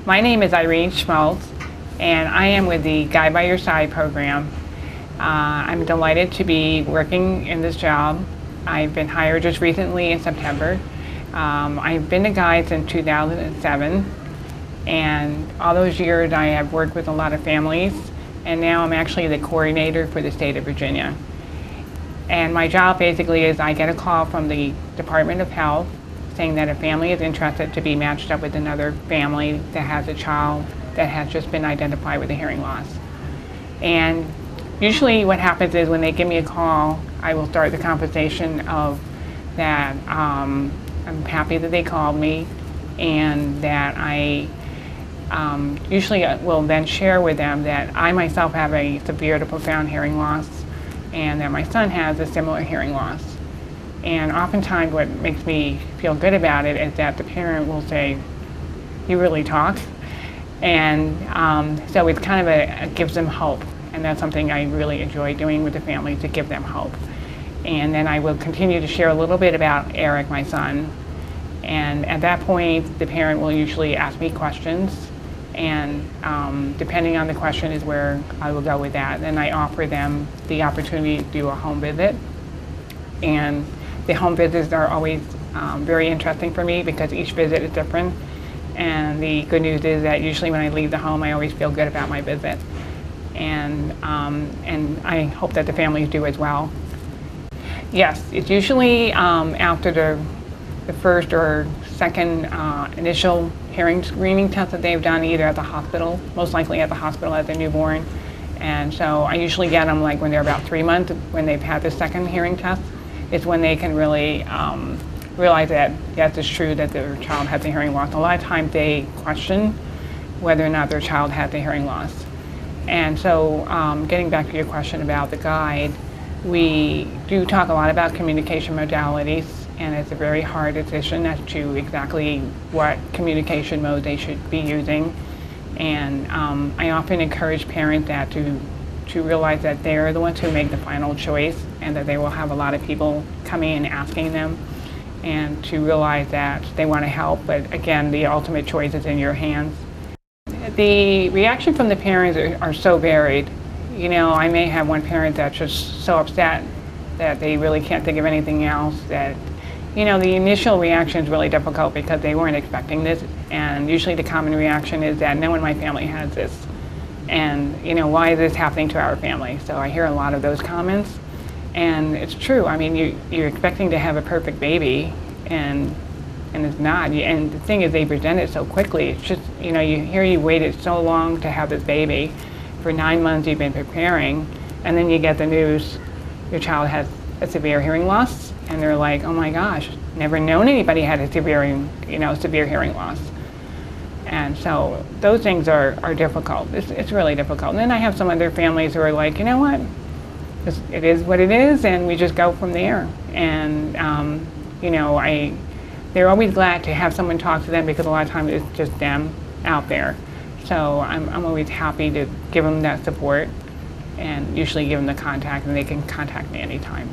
My name is Irene Schmaltz, and I am with the Guide by Your Side program. I'm delighted to be working in this job. I've been hired just recently in September. I've been a guide since 2007, and all those years I have worked with a lot of families, and now I'm actually the coordinator for the state of Virginia. And my job basically is I get a call from the Department of Health saying that a family is interested to be matched up with another family that has a child that has just been identified with a hearing loss. And usually what happens is when they give me a call, I will start the conversation of that I'm happy that they called me, and that I usually will then share with them that I myself have a severe to profound hearing loss and that my son has a similar hearing loss. And oftentimes what makes me feel good about it is that the parent will say, "You really talk?" And so it's kind of it gives them hope. And that's something I really enjoy doing with the family, to give them hope. And then I will continue to share a little bit about Eric, my son. And at that point, the parent will usually ask me questions. And depending on the question is where I will go with that. Then I offer them the opportunity to do a home visit. And the home visits are always very interesting for me because each visit is different. And the good news is that usually when I leave the home, I always feel good about my visit. And I hope that the families do as well. Yes, it's usually after the first or second initial hearing screening test that they've done, either at the hospital, most likely at the hospital as a newborn. And so I usually get them like when they're about 3 months, when they've had the second hearing test. It's when they can really realize that yes, it's true that their child has a hearing loss. A lot of times they question whether or not their child has a hearing loss. And so getting back to your question about the guide, we do talk a lot about communication modalities, and it's a very hard decision as to exactly what communication mode they should be using. And I often encourage parents that to realize that they're the ones who make the final choice, and that they will have a lot of people coming and asking them, and to realize that they want to help, but again, the ultimate choice is in your hands. The reaction from the parents are so varied. You know, I may have one parent that's just so upset that they really can't think of anything else. That, you know, the initial reaction is really difficult because they weren't expecting this, and usually the common reaction is that no one in my family has this. And, you know, why is this happening to our family? So I hear a lot of those comments, and it's true. I mean, you're expecting to have a perfect baby, and it's not. And the thing is, they present it so quickly. It's just, you know, you waited so long to have this baby. For 9 months you've been preparing, and then you get the news your child has a severe hearing loss, and they're like, oh my gosh, never known anybody had a severe hearing loss. And so those things are difficult. It's really difficult. And then I have some other families who are like, you know what, it is what it is, and we just go from there. And you know, they're always glad to have someone talk to them, because a lot of times it's just them out there. So I'm always happy to give them that support, and usually give them the contact, and they can contact me anytime.